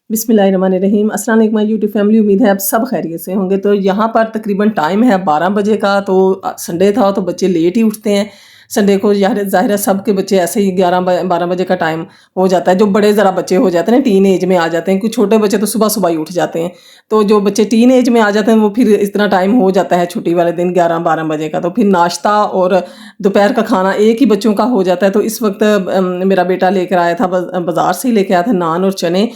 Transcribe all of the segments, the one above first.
बिस्मिल्लाहिर्रहमानिर्रहीम। अस्सलाम वालेकुम माय यूट्यूब फैमिली। उम्मीद है आप सब खैरियत से होंगे। तो यहाँ पर तकरीबन टाइम है 12 बजे का। तो संडे था तो बच्चे लेट ही उठते हैं संडे को। यार ज़ाहिर है सब के बच्चे ऐसे ही 11-12 बजे का टाइम हो जाता है। जो बड़े ज़रा बच्चे हो जाते हैं ना, टीन एज में आ जाते हैं, कुछ छोटे बच्चे तो सुबह सुबह ही उठ जाते हैं। तो जो बच्चे टीन एज में आ जाते हैं वो फिर इतना टाइम हो जाता है छुट्टी वाले दिन 11-12 बजे का। तो फिर नाश्ता और दोपहर का खाना एक ही बच्चों का हो जाता है। तो इस वक्त मेरा बेटा लेकर आया था, बाज़ार से ही लेके आया था नान और चने।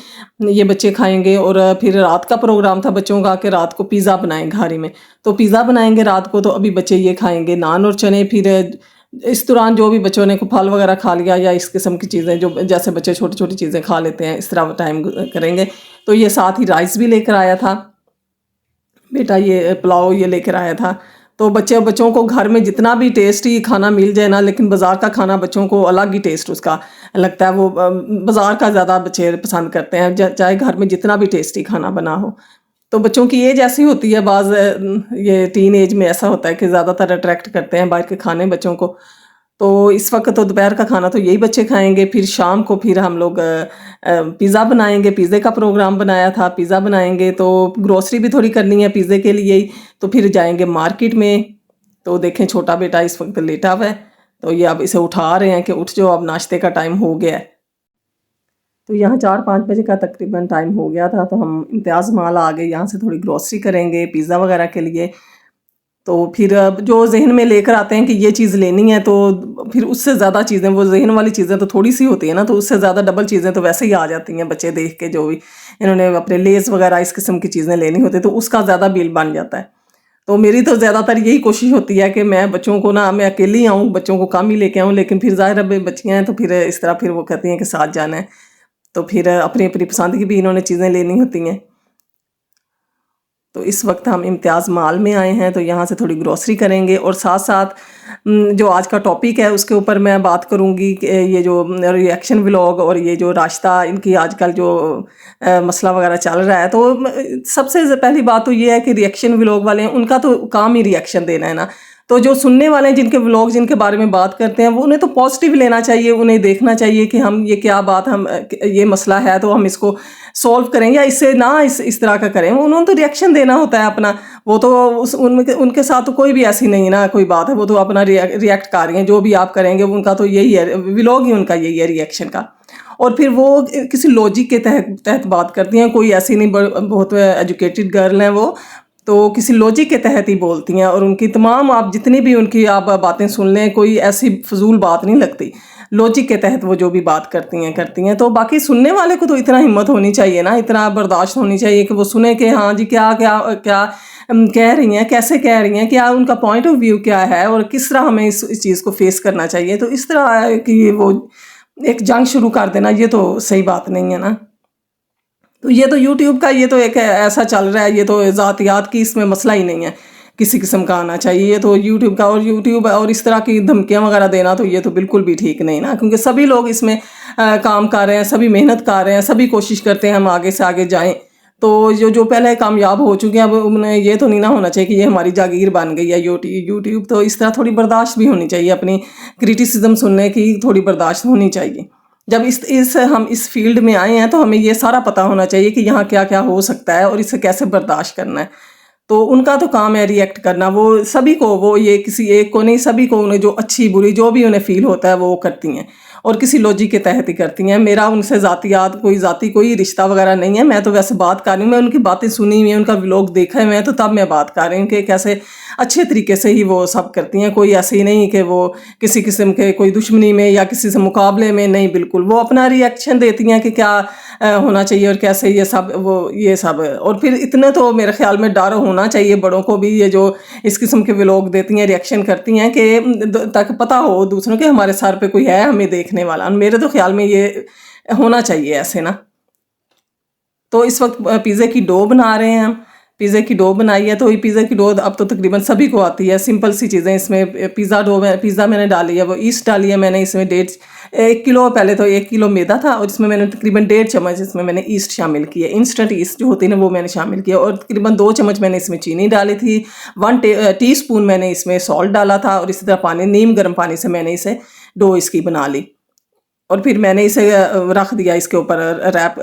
ये बच्चे खाएंगे। और फिर रात का प्रोग्राम था बच्चों का कि रात को पिज़्ज़ा बनाएं घारी में। तो पिज़्ज़ा बनाएंगे रात को। तो अभी बच्चे ये खाएंगे नान और चने। फिर इस दौरान जो भी बच्चों ने को फल वगैरह खा लिया या इस किस्म की चीज़ें, जो जैसे बच्चे छोटी छोटी चीज़ें खा लेते हैं, इस तरह टाइम करेंगे। तो ये साथ ही राइस भी लेकर आया था बेटा, ये पुलाव ये लेकर आया था। तो बच्चों को घर में जितना भी टेस्टी खाना मिल जाए ना, लेकिन बाज़ार का खाना बच्चों को अलग ही टेस्ट उसका लगता है। वो बाज़ार का ज़्यादा बच्चे पसंद करते हैं, चाहे घर में जितना भी टेस्टी खाना बना हो। तो बच्चों की एज ऐसी होती है, बाज़ ये टीन एज में ऐसा होता है कि ज़्यादातर अट्रैक्ट करते हैं बाहर के खाने बच्चों को। तो इस वक्त तो दोपहर का खाना तो यही बच्चे खाएंगे। फिर शाम को फिर हम लोग पिज़्ज़ा बनाएंगे। पिज़्ज़े का प्रोग्राम बनाया था, पिज़्ज़ा बनाएंगे। तो ग्रोसरी भी थोड़ी करनी है पिज़्ज़े के लिए ही। तो फिर जाएंगे मार्केट में। तो देखें छोटा बेटा इस वक्त लेटा हुआ है। तो ये अब इसे उठा रहे हैं कि उठ जाओ, अब नाश्ते का टाइम हो गया है। तो यहाँ 4-5 बजे का तकरीबन टाइम हो गया था। तो हम इम्तियाज़ माल आ गए, यहाँ से थोड़ी ग्रोसरी करेंगे पिज़्ज़ा वगैरह के लिए। तो फिर अब जो ज़हन में लेकर आते हैं कि ये चीज़ लेनी है, तो फिर उससे ज़्यादा चीज़ें, वो ज़हन वाली चीज़ें तो थोड़ी सी होती है ना, तो उससे ज़्यादा डबल चीज़ें तो वैसे ही आ जाती हैं बच्चे देख के। जो भी इन्होंने अपने लेस वगैरह इस किस्म की चीज़ें लेनी होती है तो उसका ज़्यादा बिल बन जाता है। तो मेरी तो ज़्यादातर यही कोशिश होती है कि मैं बच्चों को ना, मैं अकेली आऊँ, बच्चों को कम ही लेके आऊँ। लेकिन फिर ज़ाहिर है बच्चियाँ हैं तो फिर इस तरह फिर वो कहती हैं कि साथ जाना है। तो फिर अपनी अपनी पसंद की भी इन्होंने चीज़ें लेनी होती हैं। तो इस वक्त हम इम्तियाज़ माल में आए हैं, तो यहाँ से थोड़ी ग्रोसरी करेंगे। और साथ साथ जो आज का टॉपिक है उसके ऊपर मैं बात करूँगी कि ये जो रिएक्शन व्लॉग और ये जो रास्ता इनकी आजकल जो मसला वगैरह चल रहा है। तो सबसे पहली बात तो ये है कि रिएक्शन व्लॉग वाले हैं, उनका तो काम ही रिएक्शन देना है ना। तो जो सुनने वाले हैं, जिनके व्लॉग जिनके बारे में बात करते हैं, वो उन्हें तो पॉजिटिव लेना चाहिए। उन्हें देखना चाहिए कि हम ये क्या बात, हम ये मसला है तो हम इसको सॉल्व करें या इससे ना इस तरह का करें। उन्होंने तो रिएक्शन देना होता है अपना। वो तो उनके साथ तो कोई भी ऐसी नहीं ना कोई बात है। वो तो अपना रिएक्ट कर रही हैं, जो भी आप करेंगे उनका तो यही है, व्लॉग ही उनका यही है रिएक्शन का। और फिर वो किसी लॉजिक के तहत बात करती हैं। कोई ऐसी नहीं, बहुत एजुकेटेड गर्ल हैं वो, तो किसी लॉजिक के तहत ही बोलती हैं। और उनकी तमाम, आप जितनी भी उनकी आप बातें सुन लें, कोई ऐसी फजूल बात नहीं लगती। लॉजिक के तहत वो जो भी बात करती हैं। तो बाकी सुनने वाले को तो इतना हिम्मत होनी चाहिए ना, इतना बर्दाश्त होनी चाहिए कि वो सुने कि हाँ जी क्या क्या क्या कह रही हैं, कैसे कह रही हैं, क्या उनका पॉइंट ऑफ व्यू क्या है और किस तरह हमें इस चीज़ को फेस करना चाहिए। तो इस तरह की वो एक जंग शुरू कर देना, ये तो सही बात नहीं है ना। तो ये तो यूट्यूब का ये तो एक ऐसा चल रहा है, ये तो ज़ातियात की इसमें मसला ही नहीं है किसी किस्म का आना चाहिए। ये तो यूट्यूब का, और यूट्यूब और इस तरह की धमकियां वगैरह देना तो ये तो बिल्कुल भी ठीक नहीं ना। क्योंकि सभी लोग इसमें काम कर रहे हैं, सभी मेहनत कर रहे हैं, सभी कोशिश करते हैं हम आगे से आगे जाएं। तो जो पहले कामयाब हो चुके हैं, अब उन्हें ये तो नहीं ना होना चाहिए कि ये हमारी जागीर बन गई है यूट्यूब। तो इस तरह थोड़ी बर्दाश्त भी होनी चाहिए, अपनी क्रिटिसिज्म सुनने की थोड़ी बर्दाश्त होनी चाहिए। जब हम इस फील्ड में आए हैं तो हमें ये सारा पता होना चाहिए कि यहाँ क्या क्या हो सकता है और इसे कैसे बर्दाश्त करना है। तो उनका तो काम है रिएक्ट करना। वो सभी को, वो ये किसी एक को नहीं, सभी को, उन्हें जो अच्छी बुरी जो भी उन्हें फील होता है वो करती हैं और किसी लॉजिक के तहत ही करती हैं। मेरा उनसे ज़ाती कोई रिश्ता वगैरह नहीं है। मैं तो वैसे बात कर रही हूँ, मैं उनकी बातें सुनी हुई हैं, उनका व्लॉग देखा है मैं, तो तब मैं बात कर रही हूँ कि कैसे अच्छे तरीके से ही वो सब करती हैं। कोई ऐसे ही नहीं कि वो किसी किस्म के कोई दुश्मनी में या किसी से मुकाबले में नहीं, बिल्कुल वो अपना रिएक्शन देती हैं कि क्या होना चाहिए और कैसे ये सब। और फिर इतने तो मेरे ख्याल में डर होना चाहिए बड़ों को भी, ये जो इस किस्म के व्लॉग देती हैं, रिएक्शन करती हैं, कि ताकि पता हो दूसरों के हमारे सर पे कोई है हमें देखने वाला। मेरे तो ख्याल में ये होना चाहिए ऐसे ना। तो इस वक्त पिज़्ज़े की डो बना रहे हैं हम। पिज़्ज़े की डो बनाई है। तो ये पिज़्ज़ा की डो अब तो तकरीबन सभी को आती है, सिंपल सी चीज़ें इसमें। पिज़्ज़ा मैंने डाली है, वो ईस्ट डाली है मैंने इसमें 1 किलो, पहले तो 1 किलो मैदा था और इसमें मैंने तकरीबन 1.5 चम्मच इसमें मैंने ईस्ट शामिल की है। इंस्टेंट ईस्ट जो होती है ना वो मैंने शामिल किया। और तकरीबन 2 चम्मच मैंने इसमें चीनी डाली थी। 1 टीस्पून मैंने इसमें सॉल्ट डाला था। और इसी तरह नीम गर्म पानी से मैंने इसे डो इसकी बना ली। और फिर मैंने इसे रख दिया इसके ऊपर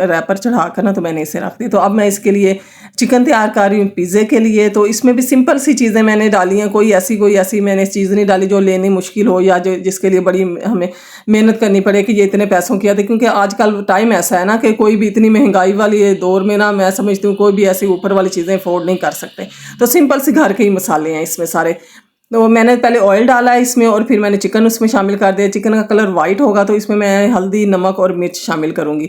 रैपर चढ़ा कर ना, तो मैंने इसे रख दिया। तो अब मैं इसके लिए चिकन तैयार कर रही हूँ पिज़्ज़े के लिए। तो इसमें भी सिंपल सी चीज़ें मैंने डाली हैं, कोई ऐसी मैंने चीज़ नहीं डाली जो लेनी मुश्किल हो या जो जिसके लिए बड़ी हमें मेहनत करनी पड़े कि ये इतने पैसों की आती। क्योंकि आजकल टाइम ऐसा है ना कि कोई भी इतनी महंगाई वाली दौर में ना, मैं समझती हूँ कोई भी ऐसी ऊपर वाली चीज़ें अफोर्ड नहीं कर सकते। तो सिंपल सी घर के ही मसाले हैं इसमें सारे। तो मैंने पहले ऑयल डाला है इसमें, और फिर मैंने चिकन उसमें शामिल कर दिया। चिकन का कलर वाइट होगा तो इसमें मैं हल्दी, नमक और मिर्च शामिल करूँगी।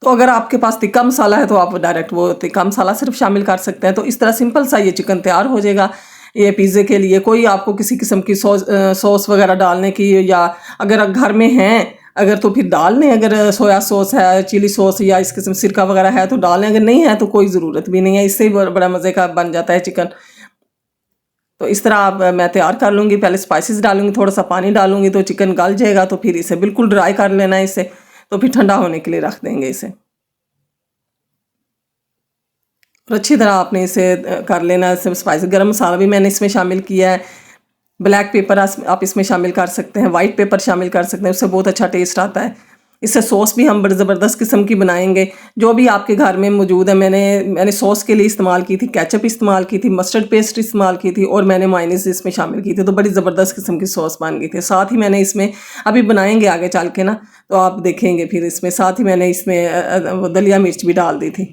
तो अगर आपके पास तिक्का मसाला है तो आप डायरेक्ट वो तिक्का मसाला सिर्फ शामिल कर सकते हैं। तो इस तरह सिंपल सा ये चिकन तैयार हो जाएगा ये पिज़्ज़े के लिए। कोई आपको किसी किस्म की सॉस वगैरह डालने की, या अगर घर में हैं अगर तो फिर डाल लें, अगर सोया सॉस है, चिली सॉस या इस किस्म सिरका वगैरह है तो डाल लें, अगर नहीं है तो कोई ज़रूरत भी नहीं है। इससे ही बड़ा मज़े का बन जाता है चिकन। तो इस तरह आप मैं तैयार कर लूँगी। पहले स्पाइसेस डालूँगी, थोड़ा सा पानी डालूँगी तो चिकन गल जाएगा। तो फिर इसे बिल्कुल ड्राई कर लेना है इसे, तो फिर ठंडा होने के लिए रख देंगे इसे। और अच्छी तरह आपने इसे कर लेना है। सब स्पाइस, गरम मसाला भी मैंने इसमें शामिल किया है। ब्लैक पेपर आप इसमें शामिल कर सकते हैं, वाइट पेपर शामिल कर सकते हैं, उससे बहुत अच्छा टेस्ट आता है। इससे सॉस भी हम बड़ी ज़बरदस्त किस्म की बनाएंगे। जो भी आपके घर में मौजूद है, मैंने सॉस के लिए इस्तेमाल की थी, केचप इस्तेमाल की थी, मस्टर्ड पेस्ट इस्तेमाल की थी, और मैंने मायोनीज़ इसमें शामिल की थी। तो बड़ी ज़बरदस्त किस्म की सॉस बन गई थी। साथ ही मैंने इसमें, अभी बनाएंगे आगे चल के ना, तो आप देखेंगे फिर इसमें साथ ही मैंने इसमें वो दलिया मिर्च भी डाल दी थी।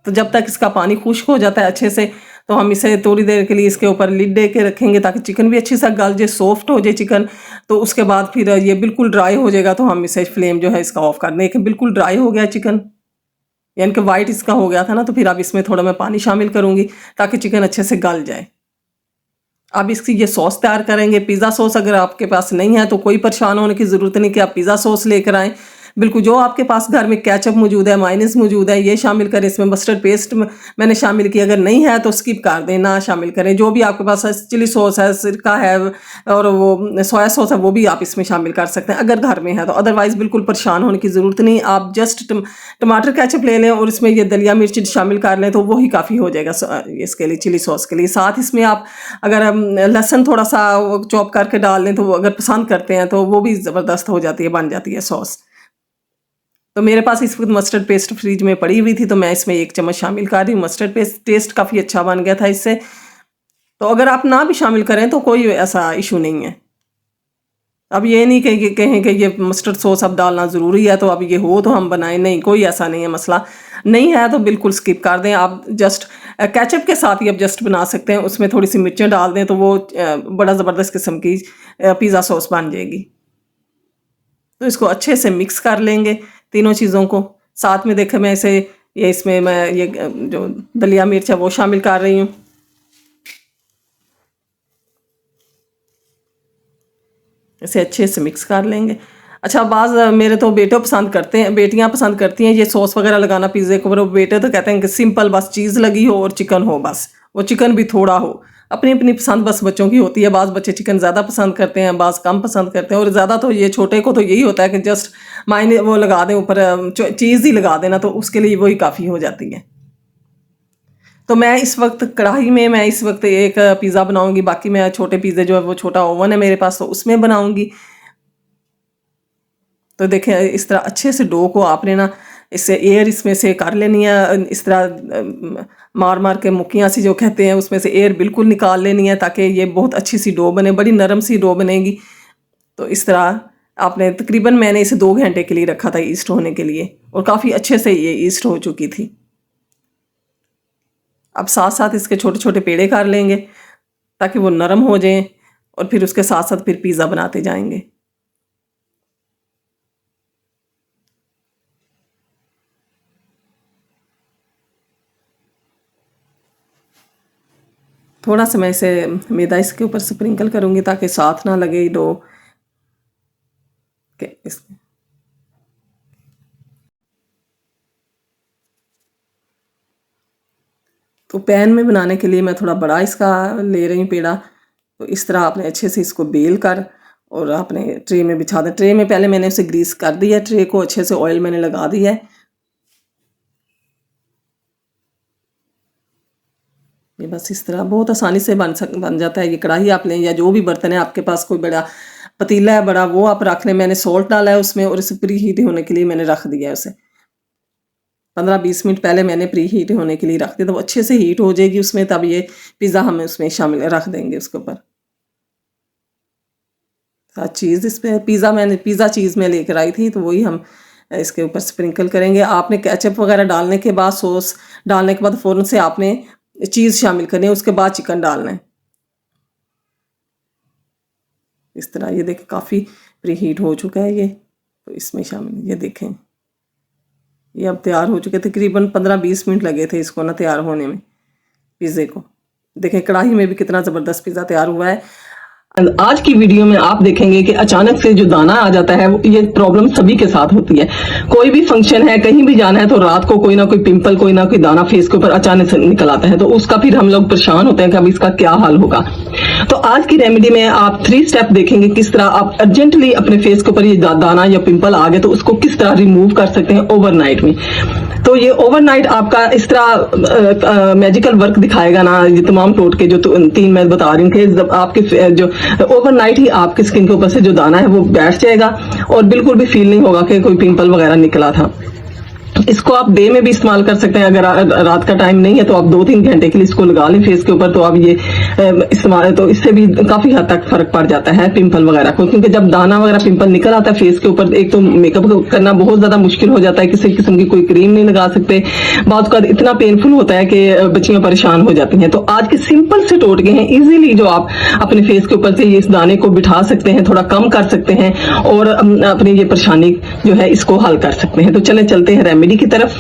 तो जब तक इसका पानी खुश्क हो जाता है अच्छे से, तो हम इसे थोड़ी देर के लिए इसके ऊपर लिड दे के रखेंगे ताकि चिकन भी अच्छी सा गल जाए, सॉफ्ट हो जाए चिकन। तो उसके बाद फिर ये बिल्कुल ड्राई हो जाएगा तो हम इसे फ्लेम जो है इसका ऑफ कर दें कि बिल्कुल ड्राई हो गया चिकन, यानी कि वाइट इसका हो गया था ना। तो फिर अब इसमें थोड़ा मैं पानी शामिल करूँगी ताकि चिकन अच्छे से गल जाए। अब इसकी ये सॉस तैयार करेंगे। पिज़्ज़ा सॉस अगर आपके पास नहीं है तो कोई परेशान होने की ज़रूरत नहीं कि आप पिज़्ज़ा सॉस लेकर आएँ। बिल्कुल जो आपके पास घर में केचप मौजूद है, मायोनीज़ मौजूद है, ये शामिल करें। इसमें मस्टर्ड पेस्ट मैंने शामिल किया, अगर नहीं है तो स्किप कर दें, ना शामिल करें। जो भी आपके पास है, चिली सॉस है, सिरका है और वो सोया सॉस है, वो भी आप इसमें शामिल कर सकते हैं अगर घर में है तो। अदरवाइज़ बिल्कुल परेशान होने की ज़रूरत नहीं। आप जस्ट टमाटर केचप ले लें और इसमें ये दलिया मिर्च शामिल कर लें तो वही काफ़ी हो जाएगा इसके लिए, चिली सॉस के लिए। साथ इसमें आप अगर लहसुन थोड़ा सा चॉप करके डाल लें तो वो अगर पसंद करते हैं तो वो भी ज़बरदस्त हो जाती है, बन जाती है सॉस। तो मेरे पास इस वक्त मस्टर्ड पेस्ट फ्रिज में पड़ी हुई थी तो मैं इसमें 1 चम्मच शामिल कर रही हूँ। मस्टर्ड पेस्ट टेस्ट काफ़ी अच्छा बन गया था इससे। तो अगर आप ना भी शामिल करें तो कोई ऐसा इशू नहीं है। अब ये नहीं कहें कि ये मस्टर्ड सॉस अब डालना ज़रूरी है तो अब ये हो तो हम बनाएं, नहीं, कोई ऐसा नहीं है मसला। नहीं है तो बिल्कुल स्किप कर दें। आप जस्ट केचप के साथ ही आप जस्ट बना सकते हैं, उसमें थोड़ी सी मिर्चें डाल दें तो वो बड़ा ज़बरदस्त किस्म की पिज़्ज़ा सॉस बन जाएगी। तो इसको अच्छे से मिक्स कर लेंगे तीनों चीज़ों को। साथ में देखें मैं इसमें मैं ये जो दलिया मिर्च है वो शामिल कर रही हूँ। इसे अच्छे से मिक्स कर लेंगे। अच्छा, बाज़ मेरे तो बेटे पसंद करते हैं, बेटियां पसंद करती हैं ये सॉस वगैरह लगाना पिज़्ज़े के ऊपर। वो बेटे तो कहते हैं कि सिंपल बस चीज़ लगी हो और चिकन हो, बस वो चिकन भी थोड़ा हो। अपनी अपनी पसंद बस बच्चों की होती है। बाज़ बच्चे चिकन ज़्यादा पसंद करते हैं, बाज़ कम पसंद करते हैं। और ज़्यादा तो ये छोटे को तो यही होता है कि जस्ट मायने वो लगा दें ऊपर, चीज़ ही लगा देना, तो उसके लिए वही काफ़ी हो जाती है। तो मैं इस वक्त कढ़ाई में मैं इस वक्त एक पिज़्ज़ा बनाऊंगी। बाकी मैं छोटे पिज़्ज़े जो है वो छोटा ओवन है मेरे पास तो उसमें बनाऊंगी। तो देखें इस तरह अच्छे से डो को आपने ना इससे एयर इसमें से कर लेनी है। इस तरह मार मार के मुक्कियाँ सी जो कहते हैं उसमें से एयर बिल्कुल निकाल लेनी है ताकि ये बहुत अच्छी सी डो बने, बड़ी नरम सी डो बनेगी। तो इस तरह आपने तकरीबन मैंने इसे 2 घंटे के लिए रखा था ईस्ट होने के लिए, और काफ़ी अच्छे से ये ईस्ट हो चुकी थी। अब साथ साथ इसके छोटे छोटे पेड़े कर लेंगे ताकि वो नरम हो जाएं, और फिर उसके साथ साथ फिर पिज़्ज़ा बनाते जाएंगे। थोड़ा सा मैं इसे मैदा इसके ऊपर स्प्रिंकल करूँगी ताकि साथ ना लगे डो के इसमें। तो पैन में बनाने के लिए मैं थोड़ा बड़ा इसका ले रही हूँ पेड़ा। तो इस तरह आपने अच्छे से इसको बेल कर और आपने ट्रे में बिछा दें। ट्रे में पहले मैंने उसे ग्रीस कर दिया, ट्रे को अच्छे से ऑयल मैंने लगा दिया है। ये बस इस तरह बहुत आसानी से बन जाता है। ये कढ़ाई आप लें या जो भी बर्तन है आपके पास, कोई बड़ा पतीला है बड़ा, वो आप रख लें। मैंने सॉल्ट डाला है उसमें और इसे प्री हीट होने के लिए मैंने रख दिया है उसे। 15-20 मिनट पहले मैंने प्री हीट होने के लिए रख दिया, तो अच्छे से हीट हो जाएगी उसमें, तब ये पिज़्ज़ा हम उसमें शामिल रख देंगे उसके ऊपर। चीज़ इस पर पिज़्ज़ा चीज़ में लेकर आई थी, तो वही हम इसके ऊपर स्प्रिंकल करेंगे। आपने केचप वगैरह डालने के बाद, सॉस डालने के बाद फ़ौरन से आपने चीज़ शामिल करनी है, उसके बाद चिकन डालना है। इस तरह ये देखें काफ़ी प्री हीट हो चुका है ये, तो इसमें शामिल, ये देखें ये अब तैयार हो चुके। तकरीबन 15-20 मिनट लगे थे इसको ना तैयार होने में, पिज़्ज़े को। देखें कढ़ाई में भी कितना ज़बरदस्त पिज़्ज़ा तैयार हुआ है। आज की वीडियो में आप देखेंगे कि अचानक से जो दाना आ जाता है, ये प्रॉब्लम सभी के साथ होती है। कोई भी फंक्शन है, कहीं भी जाना है, तो रात को कोई ना कोई पिंपल, कोई ना कोई दाना फेस के ऊपर अचानक से निकल आता है, तो उसका फिर हम लोग परेशान होते हैं कि अब इसका क्या हाल होगा। तो आज की रेमेडी में आप 3 स्टेप देखेंगे किस तरह आप अर्जेंटली अपने फेस के ऊपर ये दाना या पिंपल आ गए तो उसको किस तरह रिमूव कर सकते हैं ओवरनाइट में। तो ये ओवरनाइट आपका इस तरह मैजिकल वर्क दिखाएगा ना, ये तमाम टोटके जो 3 मैं बता रही हूँ कि जब आपके जो ओवरनाइट ही आपकी स्किन के ऊपर से जो दाना है वो बैठ जाएगा और बिल्कुल भी फील नहीं होगा कि कोई पिंपल वगैरह निकला था। इसको आप डे में भी इस्तेमाल कर सकते हैं, अगर रात का टाइम नहीं है तो आप 2-3 घंटे के लिए इसको लगा लें फेस के ऊपर, तो आप ये इस्तेमाल, तो इससे भी काफी हद तक फर्क पड़ जाता है पिंपल वगैरह को। क्योंकि जब दाना वगैरह पिंपल निकल आता है फेस के ऊपर, एक तो मेकअप करना बहुत ज्यादा मुश्किल हो जाता है, किसी किस्म की कोई क्रीम नहीं लगा सकते, बहुत का इतना पेनफुल होता है कि बच्चियां परेशान हो जाती हैं। तो आज के सिंपल से टोटके हैं इजीली, जो आप अपने फेस के ऊपर से इस दाने को बिठा सकते हैं, थोड़ा कम कर सकते हैं और अपनी ये परेशानी जो है इसको हल कर सकते हैं। तो चलते हैं रेमेडी की तरफ।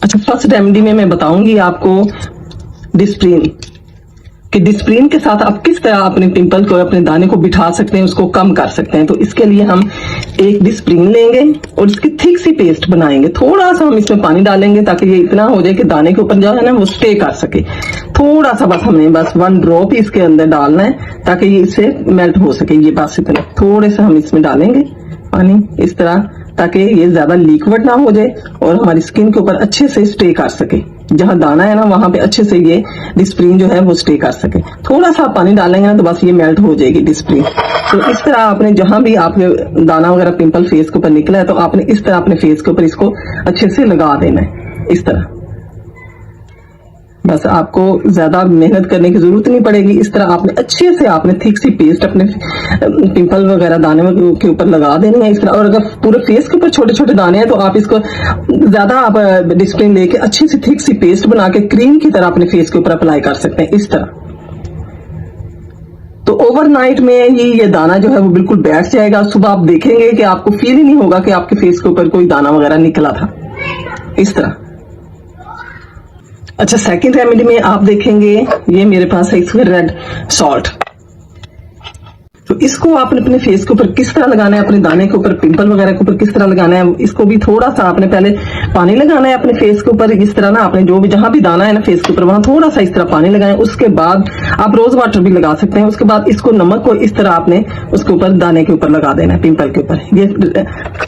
अच्छा, फर्स्ट रेमेडी में मैं बताऊंगी आपको डिस्प्रिन, कि डिस्प्रिन के साथ आप किस तरह अपने पिंपल को, अपने दाने को बिठा सकते हैं, उसको कम कर सकते हैं। तो इसके लिए हम एक डिस्प्रिन लेंगे और इसकी थिक सी पेस्ट बनाएंगे। थोड़ा सा हम इसमें पानी डालेंगे ताकि ये इतना हो जाए कि दाने के ऊपर जो है ना वो स्टे कर सके। थोड़ा सा बस हमने 1 ड्रॉप इसके अंदर डालना है ताकि ये इससे मेल्ट हो सके। ये बस इतना थोड़े से हम इसमें डालेंगे पानी इस तरह, ताकि ये ज्यादा लिक्विड ना हो जाए और हमारी स्किन के ऊपर अच्छे से स्टे कर सके। जहां दाना है ना वहां पे अच्छे से ये डिस्प्रिन जो है वो स्टे कर सके। थोड़ा सा पानी डालेंगे ना तो बस ये मेल्ट हो जाएगी डिस्प्रिन। तो इस तरह आपने जहां भी आपने दाना वगैरह पिंपल फेस के ऊपर निकला है, तो आपने इस तरह अपने फेस के ऊपर इसको अच्छे से लगा देना है इस तरह। बस आपको ज्यादा मेहनत करने की जरूरत नहीं पड़ेगी। इस तरह आपने अच्छे से आपने थिक सी पेस्ट अपने पिंपल वगैरह दाने के ऊपर लगा देनी है इस तरह। और अगर पूरे फेस के ऊपर छोटे छोटे दाने हैं तो आप इसको ज्यादा आप डिस्प्रिन लेके अच्छी सी थिक सी पेस्ट बना के क्रीम की तरह अपने फेस के ऊपर अप्लाई कर सकते हैं इस तरह। तो ओवरनाइट में ये दाना जो है वो बिल्कुल बैठ जाएगा। सुबह आप देखेंगे कि आपको फील ही नहीं होगा कि आपके फेस के ऊपर कोई दाना वगैरह निकला था इस तरह। अच्छा, सेकंड रेमेडी में आप देखेंगे ये मेरे पास है इसमें रेड सॉल्ट। तो इसको आपने अपने फेस के ऊपर किस तरह लगाना है, अपने दाने के ऊपर, पिंपल वगैरह के ऊपर किस तरह लगाना है। इसको भी थोड़ा सा आपने पहले पानी लगाना है अपने फेस के ऊपर इस तरह ना, आपने जो भी जहां भी दाना है ना फेस के ऊपर वहां थोड़ा सा इस तरह पानी लगाएं। उसके बाद आप रोज वाटर भी लगा सकते हैं। उसके बाद इसको नमक को इस तरह आपने उसके ऊपर दाने के ऊपर लगा देना है, पिंपल के ऊपर। ये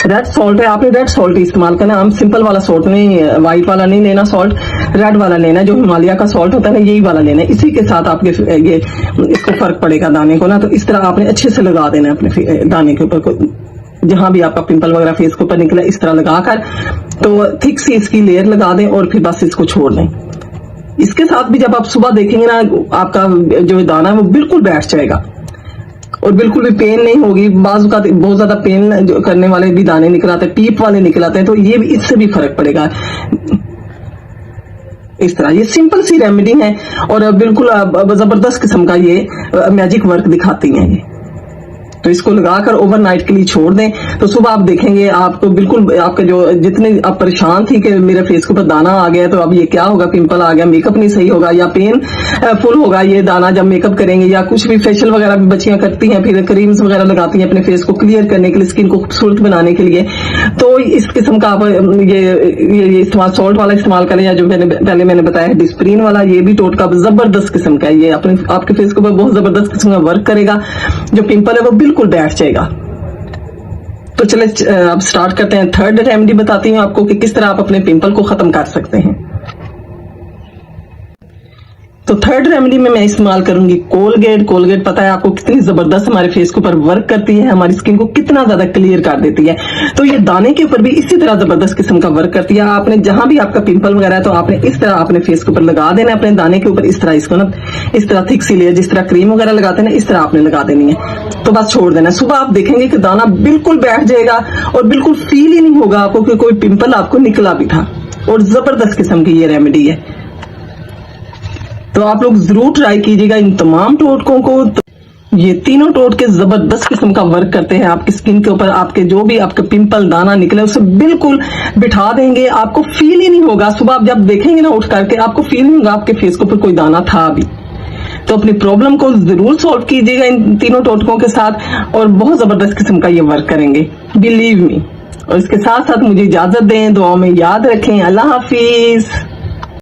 रेड सॉल्ट है, आपने रेड सॉल्ट इस्तेमाल करना। हम सिंपल वाला सॉल्ट नहीं, व्हाइट वाला नहीं लेना सॉल्ट, रेड वाला लेना, जो हिमालय का सॉल्ट होता है ना, यही वाला लेना है। इसी के साथ आपके ये इसको फर्क पड़ेगा दाने को ना। तो इस तरह आपने अच्छे से लगा देना है अपने दाने के ऊपर, जहां भी आपका पिंपल वगैरह फेस के ऊपर निकला इस तरह लगाकर। तो थिक सी इसकी लेयर लगा दें और फिर बस इसको छोड़ दें। इसके साथ भी जब आप सुबह देखेंगे ना, आपका जो दाना है वो बिल्कुल बैठ जाएगा और बिल्कुल भी पेन नहीं होगी। बाजू का बहुत ज्यादा पेन करने वाले भी दाने निकल आते हैं, टीप वाले निकल आते हैं, तो ये भी इससे भी फर्क पड़ेगा इस तरह। ये सिंपल सी रेमेडी है और बिल्कुल जबरदस्त किस्म का ये मैजिक वर्क दिखाती हैं ये। तो इसको लगाकर ओवरनाइट के लिए छोड़ दें, तो सुबह आप देखेंगे आपको बिल्कुल, आपके जो जितने आप परेशान थी कि मेरे फेस के ऊपर दाना आ गया तो अब ये क्या होगा, पिंपल आ गया, मेकअप नहीं सही होगा या पेन फुल होगा ये दाना जब मेकअप करेंगे, या कुछ भी फेशियल वगैरह भी बच्चियां करती हैं, फिर क्रीम्स वगैरह लगाती हैं अपने फेस को क्लियर करने के लिए, स्किन को खूबसूरत बनाने के लिए। तो इस किस्म का आप ये इस्तेमाल सॉल्ट वाला इस्तेमाल करें, या जो पहले मैंने बताया है डिस्प्रिन वाला, ये भी टोटका जबरदस्त किस्म का है। ये अपने आपके फेस के ऊपर बहुत जबरदस्त किस्म का वर्क करेगा। जो पिंपल है वो बिल्कुल बैठ जाएगा। तो चले अब स्टार्ट करते हैं। थर्ड रेमेडी बताती हूँ आपको कि किस तरह आप अपने पिंपल को खत्म कर सकते हैं। तो थर्ड रेमेडी में मैं इस्तेमाल करूंगी कोलगेट। कोलगेट पता है आपको कितनी जबरदस्त हमारे फेस के ऊपर वर्क करती है, हमारी स्किन को कितना ज्यादा क्लियर कर देती है। तो ये दाने के ऊपर भी इसी तरह जबरदस्त किस्म का वर्क करती है। आपने जहां भी आपका पिंपल वगैरह है तो आपने इस तरह अपने फेस के ऊपर लगा देना है, अपने दाने के ऊपर इस तरह इसको ना इस तरह थिक सी लेयर, जिस तरह क्रीम वगैरह लगाते हैं ना, इस तरह आपने लगा देनी है। तो बस छोड़ देना। सुबह आप देखेंगे कि दाना बिल्कुल बैठ जाएगा और बिल्कुल फील ही नहीं होगा आपको कि कोई पिंपल आपको निकला भी था। और जबरदस्त किस्म की ये रेमेडी है, तो आप लोग जरूर ट्राई कीजिएगा इन तमाम टोटकों को। तो ये तीनों टोटके जबरदस्त किस्म का वर्क करते हैं आपकी स्किन के ऊपर। आपके जो भी आपके पिंपल दाना निकले उसे बिल्कुल बिठा देंगे, आपको फील ही नहीं होगा। सुबह आप जब देखेंगे ना उठ करके, आपको फील नहीं होगा आपके फेस के ऊपर कोई दाना था अभी। तो अपनी प्रॉब्लम को जरूर सॉल्व कीजिएगा इन तीनों टोटकों के साथ, और बहुत जबरदस्त किस्म का ये वर्क करेंगे, बिलीव मी। और इसके साथ साथ मुझे इजाजत दें, दुआओं में याद रखें। अल्लाह हाफिज।